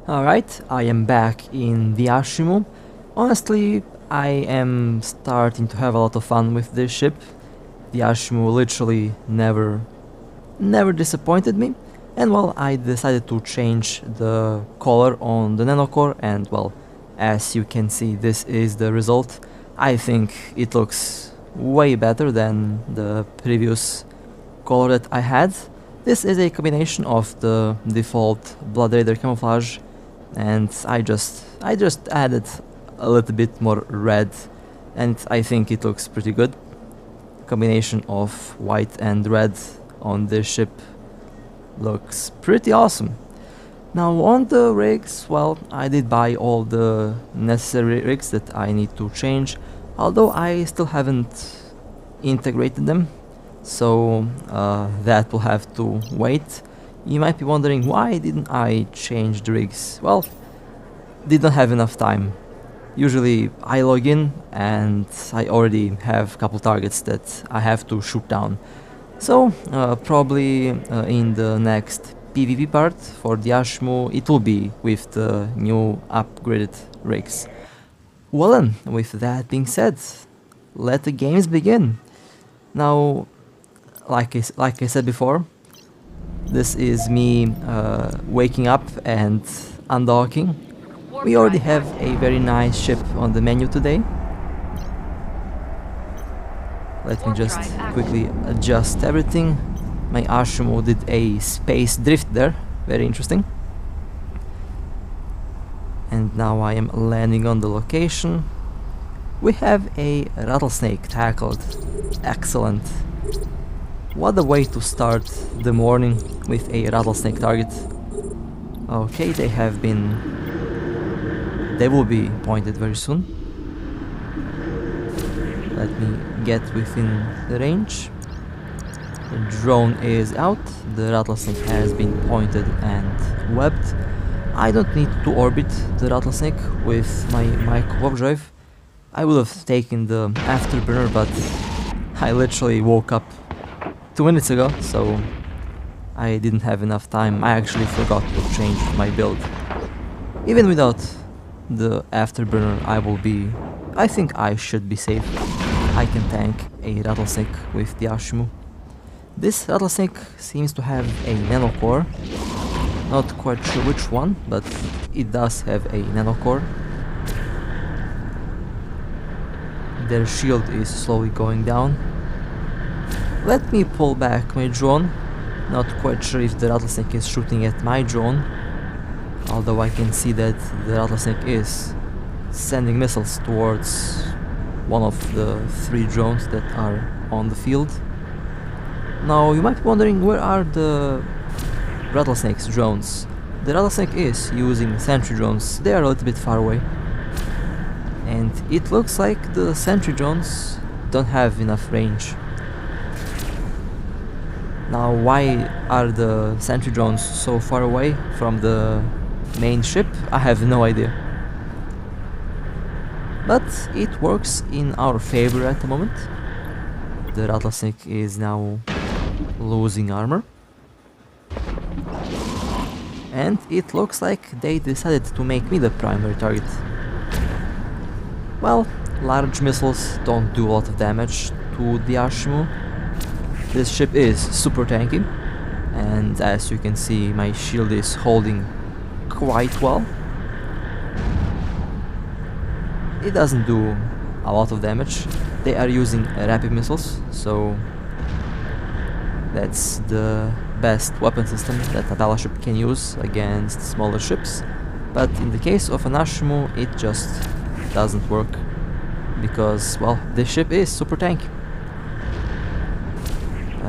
Alright, I am back in the Ashimmu. Honestly, I am starting to have a lot of fun with this ship. The Ashimmu literally never disappointed me. And well, I decided to change the color on the nanocore, and well, as you can see, this is the result. I think it looks way better than the previous color that I had. This is a combination of the default Blood Raider camouflage, and I just added a little bit more red, and I think it looks pretty good. Combination of white and red on this ship looks pretty awesome. Now on the rigs, well, I did buy all the necessary rigs that I need to change, although I still haven't integrated them, so that will have to wait. You might be wondering, why didn't I change the rigs? Well, didn't have enough time. Usually I log in and I already have a couple targets that I have to shoot down. So probably in the next PvP part for the Ashimmu it will be with the new upgraded rigs. Well then, with that being said, let the games begin. Now, like I said before, this is me waking up and undocking. We already have a very nice ship on the menu today. Let me just quickly adjust everything. My Ashimmu did a space drift there, very interesting. And now I am landing on the location. We have a rattlesnake tackled. Excellent. What a way to start the morning with a rattlesnake target. Okay, they will be pointed very soon. Let me get within the range. The drone is out. The rattlesnake has been pointed and webbed. I don't need to orbit the rattlesnake with my micro drive. I would have taken the afterburner, but I literally woke up 2 minutes ago, so I didn't have enough time. I actually forgot to change my build. Even without the afterburner, I think I should be safe. I can tank a rattlesnake with the Ashimmu. This rattlesnake seems to have a nanocore. Not quite sure which one, but it does have a nanocore. Their shield is slowly going down. Let me pull back my drone. Not quite sure if the rattlesnake is shooting at my drone, although I can see that the rattlesnake is sending missiles towards one of the 3 drones that are on the field. Now you might be wondering, where are the rattlesnake's drones? The rattlesnake is using sentry drones. They are a little bit far away, and it looks like the sentry drones don't have enough range. Now, why are the sentry drones so far away from the main ship? I have no idea. But it works in our favor at the moment. The rattlesnake is now losing armor. And it looks like they decided to make me the primary target. Well, large missiles don't do a lot of damage to the Ashimmu. This ship is super tanky, and as you can see, my shield is holding quite well. It doesn't do a lot of damage. They are using rapid missiles, so that's the best weapon system that a battleship can use against smaller ships. But in the case of an Ashimmu, it just doesn't work, because, well, this ship is super tanky.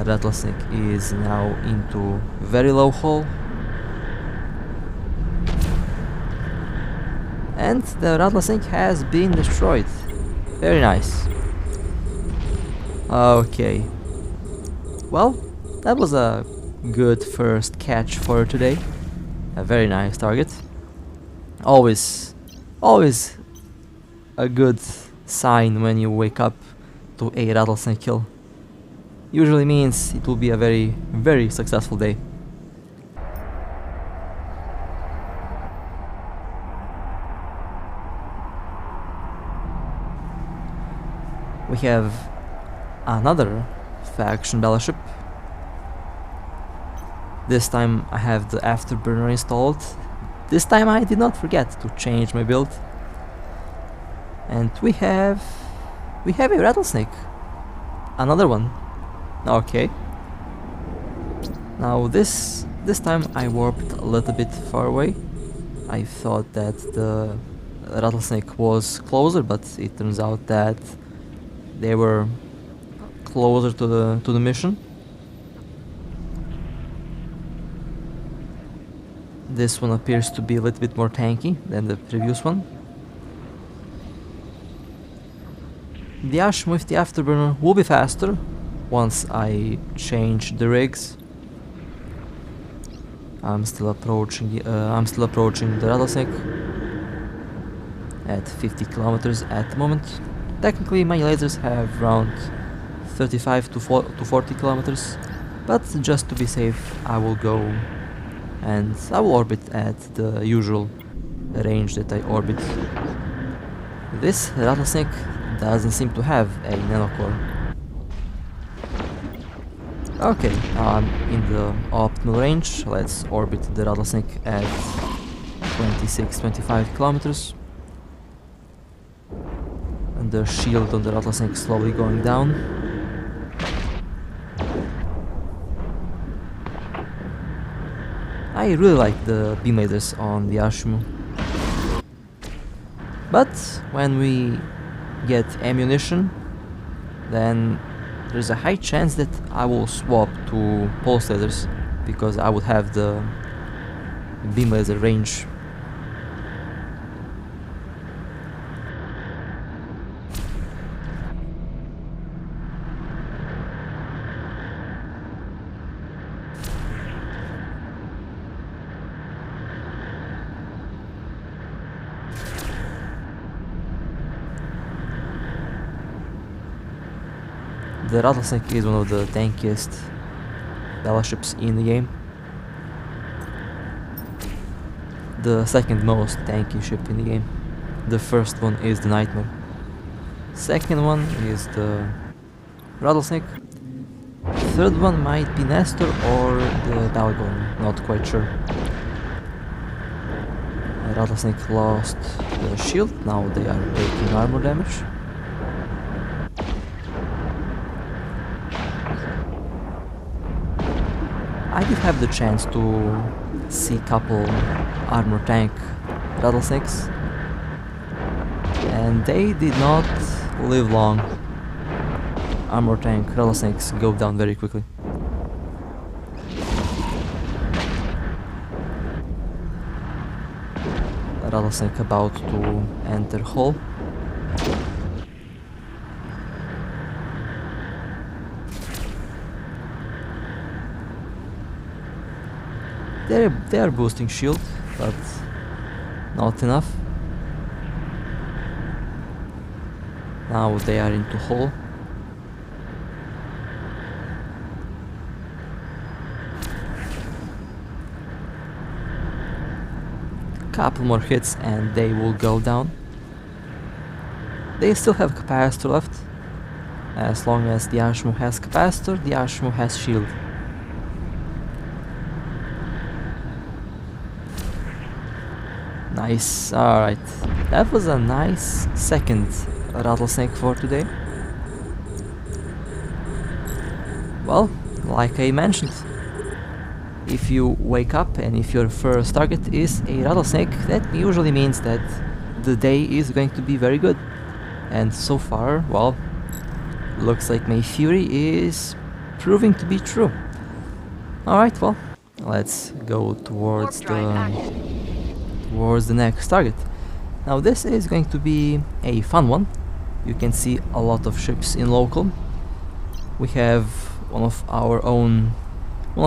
Rattlesnake is now into very low hull, and the rattlesnake has been destroyed. Very nice. Okay, well, that was a good first catch for today. A very nice target. Always a good sign when you wake up to a rattlesnake kill. Usually means it will be a very successful day. We have another faction battleship. This time I have the afterburner installed. This time I did not forget to change my build. And we have a rattlesnake. Another one. Okay. Now this time I warped a little bit far away. I thought that the rattlesnake was closer, but it turns out that they were closer to the mission. This one appears to be a little bit more tanky than the previous one. The Ashimmu with the afterburner will be faster once I change the rigs. I'm still approaching the rattlesnake at 50 kilometers at the moment. Technically my lasers have around 35 to 40 kilometers, but just to be safe I will go and I will orbit at the usual range that I orbit. This rattlesnake doesn't seem to have a nanocore. Okay, I'm in the optimal range. Let's orbit the rattlesnake at 26-25 kilometers. And the shield on the rattlesnake slowly going down. I really like the beam lasers on the Ashimmu. But when we get ammunition, then there's a high chance that I will swap to pulse lasers because I would have the beam laser range. The Rattlesnake is one of the tankiest battleships in the game. The second most tanky ship in the game. The first one is the Nightmare. Second one is the Rattlesnake. Third one might be Nestor or the Balgon, not quite sure. The Rattlesnake lost the shield, now they are taking armor damage. I did have the chance to see couple armor tank Rattlesnakes, and they did not live long. Armor tank Rattlesnakes go down very quickly. Rattlesnake about to enter hull. They are boosting shield, but not enough. Now they are into hull. Couple more hits and they will go down. They still have capacitor left. As long as the Ashimmu has capacitor, the Ashimmu has shield. Nice, alright. That was a nice second Rattlesnake for today. Well, like I mentioned, if you wake up and if your first target is a Rattlesnake, that usually means that the day is going to be very good. And so far, well, looks like my theory is proving to be true. Alright, well, let's go towards the next target. Now this is going to be a fun one. You can see a lot of ships in local. We have one of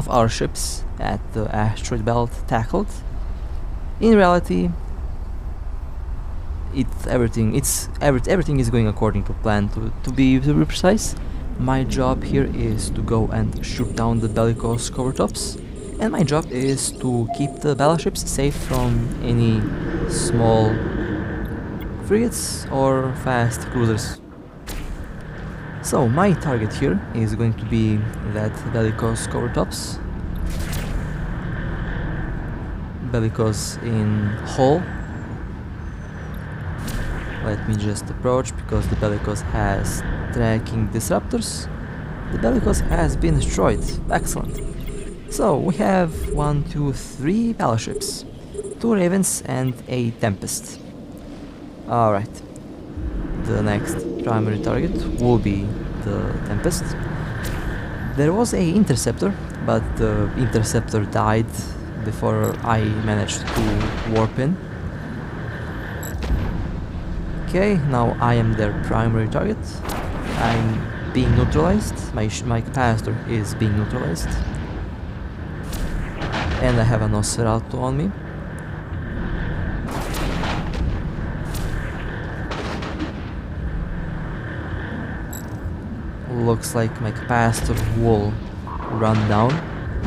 our ships at the asteroid belt tackled. In reality, everything is going according to plan. To be precise, my job here is to go and shoot down the bellicose covertops, and my job is to keep the battleships safe from any small frigates or fast cruisers. So my target here is going to be that Bellicose covertops. Bellicose in hull. Let me just approach because the Bellicose has tracking disruptors. The Bellicose has been destroyed. Excellent. So we have 1, 2, 3 battleships, 2 Ravens and a Tempest. Alright. The next primary target will be the Tempest. There was a interceptor, but the interceptor died before I managed to warp in. Okay, now I am their primary target. I'm being neutralized. My capacitor is being neutralized. And I have a Nosferatu on me. Looks like my capacitor will run down.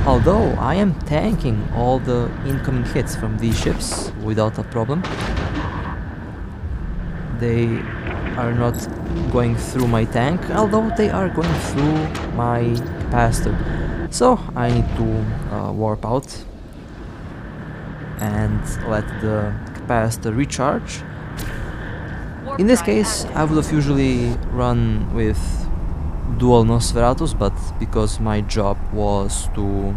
Although I am tanking all the incoming hits from these ships without a problem. They are not going through my tank, although they are going through my capacitor. So I need to warp out and let the capacitor recharge. In this case, I would have usually run with dual Nosferatus, but because my job was to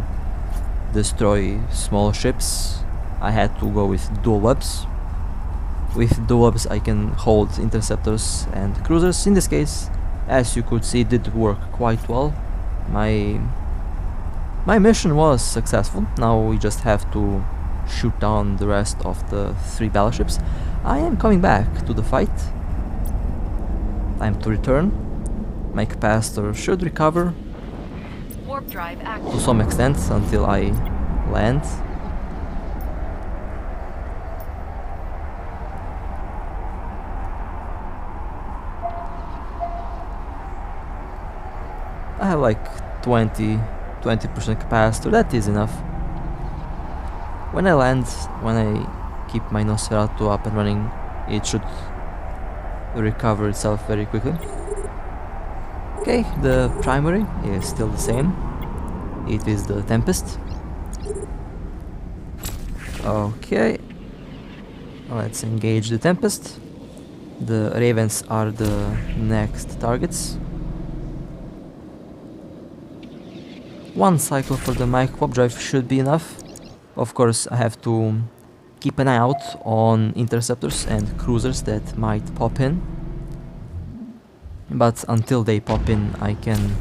destroy small ships, I had to go with dual webs. With dual webs I can hold interceptors and cruisers. In this case, as you could see, it did work quite well. My mission was successful. Now we just have to shoot down the rest of the 3 battleships. I am coming back to the fight. Time to return. My capacitor should recover warp drive to some extent until I land. I have like 20% capacitor, that is enough. When I land, when I keep my Nosferatu up and running, it should recover itself very quickly. Okay, the primary is still the same. It is the Tempest. Okay, let's engage the Tempest. The Ravens are the next targets. 1 cycle for the mic pop drive should be enough. Of course, I have to keep an eye out on interceptors and cruisers that might pop in. But until they pop in, I can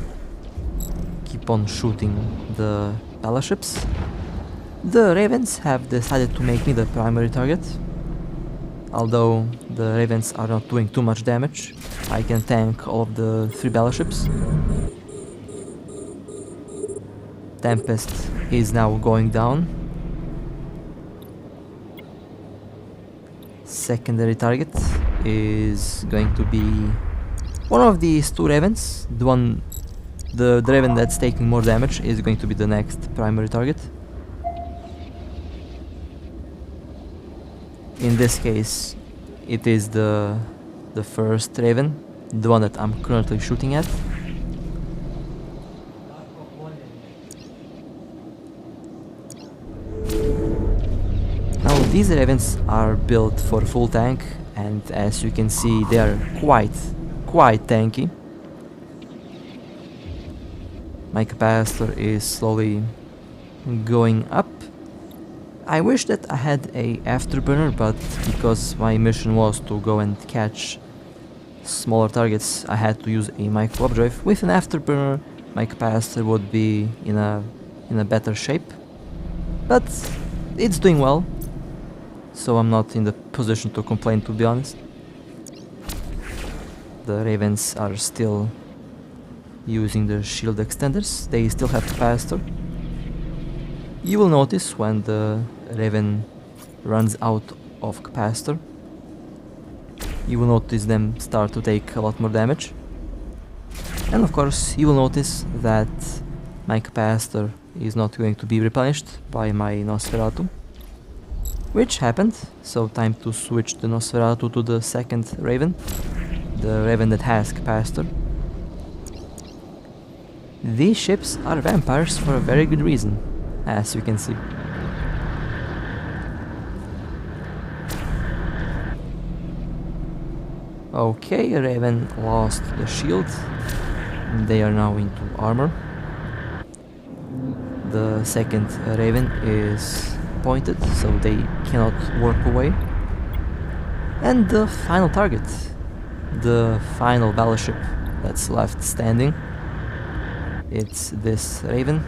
keep on shooting the battleships. The Ravens have decided to make me the primary target. Although the Ravens are not doing too much damage, I can tank all of the 3 battleships. Tempest is now going down. Secondary target is going to be one of these 2 Ravens. The Raven that's taking more damage is going to be the next primary target. In this case, it is the first Raven, the one that I'm currently shooting at. Now these Ravens are built for full tank, and as you can see, they are quite tanky. My capacitor is slowly going up. I wish that I had a afterburner, but because my mission was to go and catch smaller targets, I had to use a micro drive. With an afterburner, my capacitor would be in a better shape. But it's doing well, so I'm not in the position to complain, to be honest. The Ravens are still using the shield extenders. They still have capacitor. You will notice when the Raven runs out of capacitor, you will notice them start to take a lot more damage. And of course you will notice that my capacitor is not going to be replenished by my Nosferatu, which happened, so time to switch the Nosferatu to the second Raven, the Raven that has capacitor. These ships are vampires for a very good reason, as you can see. Okay, Raven lost the shield. They are now into armor. The second Raven is pointed, so they cannot warp away. And the final target, the final battleship that's left standing, it's this Raven.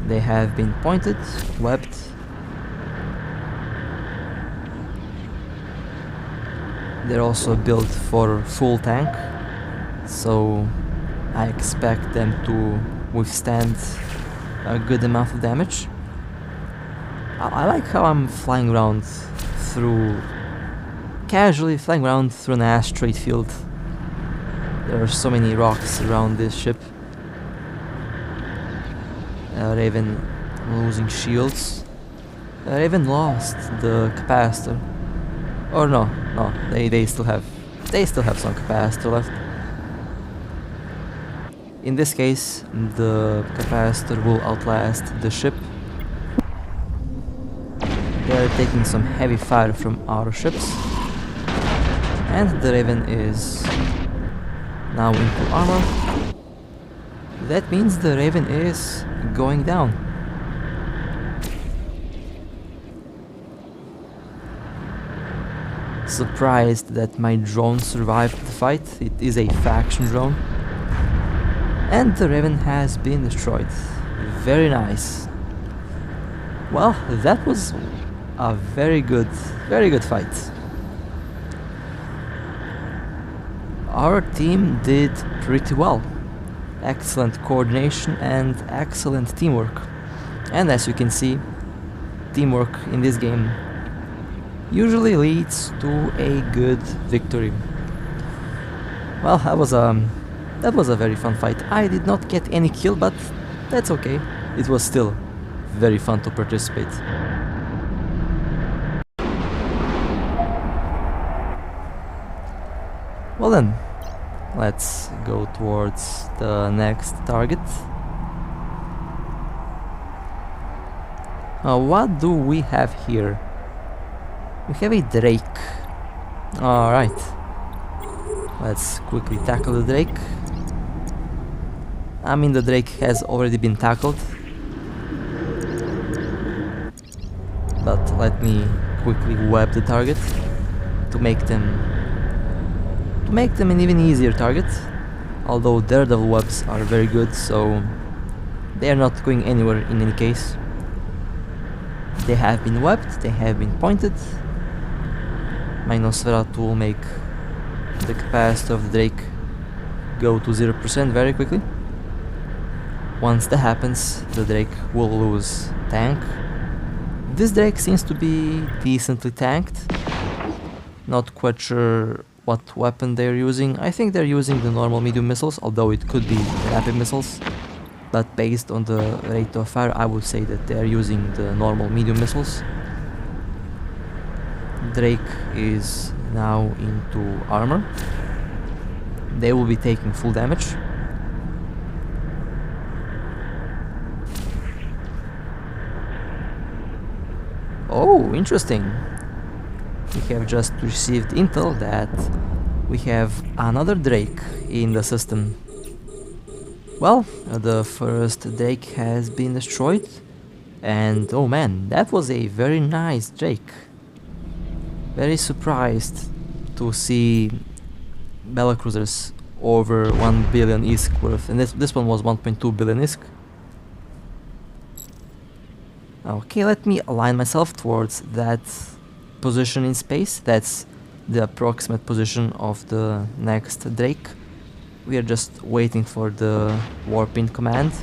They have been pointed, webbed. They're also built for full tank, so I expect them to withstand a good amount of damage. I like how I'm flying around through, casually flying around through an asteroid field. There are so many rocks around this ship. Raven losing shields. Raven lost the capacitor. Or no, they still have some capacitor left. In this case, the capacitor will outlast the ship. They are taking some heavy fire from our ships. And the Raven is now into armor. That means the Raven is going down. Surprised that my drone survived the fight. It is a faction drone. And the Raven has been destroyed. Very nice. Well, that was a very good fight. Our team did pretty well. Excellent coordination and excellent teamwork. And as you can see, teamwork in this game usually leads to a good victory. Well, that was a very fun fight. I did not get any kill, but that's okay. It was still very fun to participate. Well then, let's go towards the next target. What do we have here? We have a Drake. Alright. Let's quickly tackle the Drake. I mean, the Drake has already been tackled. But let me quickly web the target to make them an even easier target. Although Daredevil webs are very good, so they are not going anywhere in any case. They have been webbed, they have been pointed. My Nosferatu will make the capacitor of the Drake go to 0% very quickly. Once that happens, the Drake will lose tank. This Drake seems to be decently tanked. Not quite sure what weapon they're using. I think they're using the normal medium missiles, although it could be rapid missiles. But based on the rate of fire, I would say that they're using the normal medium missiles. Drake is now into armor. They will be taking full damage. Oh, interesting. We have just received intel that we have another Drake in the system. Well, the first Drake has been destroyed. And oh man, that was a very nice Drake. Very surprised to see Battlecruisers over 1 billion ISK worth, and this one was 1.2 billion ISK. Okay, let me align myself towards that position in space. That's the approximate position of the next Drake. We are just waiting for the warp-in command.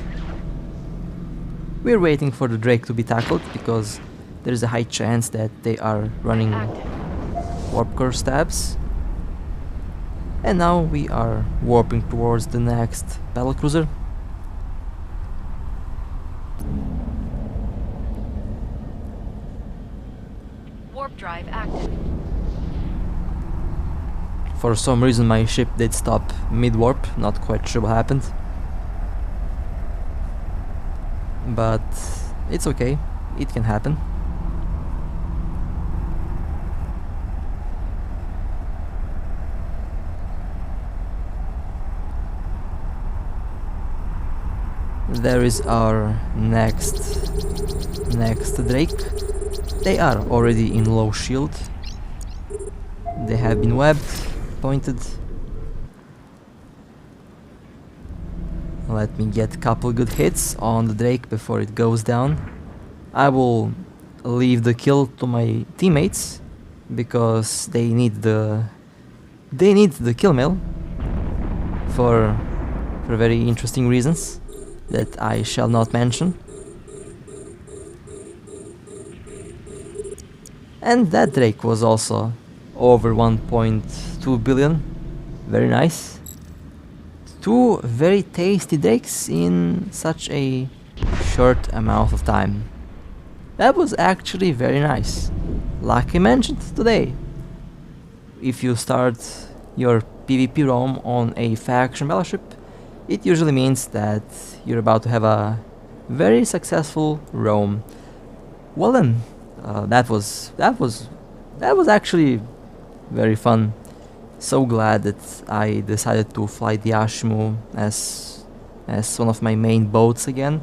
We're waiting for the Drake to be tackled because there is a high chance that they are running warp core stabs. And now we are warping towards the next battlecruiser. Warp drive active. For some reason my ship did stop mid-warp, not quite sure what happened. But it's okay, it can happen. There is our next Drake. They are already in low shield. They have been webbed, pointed. Let me get a couple good hits on the Drake before it goes down. I will leave the kill to my teammates because they need the kill mail for very interesting reasons that I shall not mention. And that Drake was also over 1.2 billion. Very nice. Two very tasty Drakes in such a short amount of time. That was actually very nice. Like I mentioned today, if you start your PvP roam on a faction battleship, it usually means that you're about to have a very successful roam. Well then, that was actually very fun. So glad that I decided to fly the Ashimmu as one of my main boats again.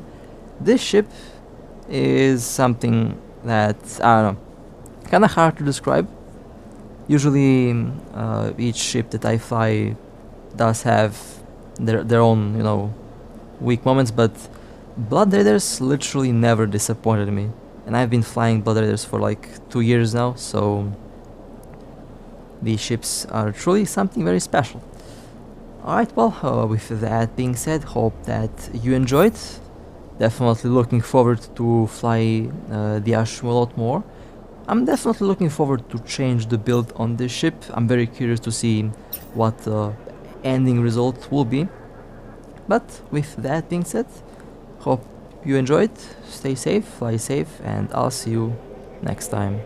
This ship is something that, I don't know, kinda hard to describe. Usually each ship that I fly does have their own, you know, weak moments, but Blood Raiders literally never disappointed me. And I've been flying Blood Raiders for like 2 years now, so these ships are truly something very special. Alright, well, with that being said, hope that you enjoyed. Definitely looking forward to fly the Ashimmu a lot more. I'm definitely looking forward to change the build on this ship. I'm very curious to see what the ending result will be. But with that being said, hope you enjoyed, stay safe, fly safe, and I'll see you next time.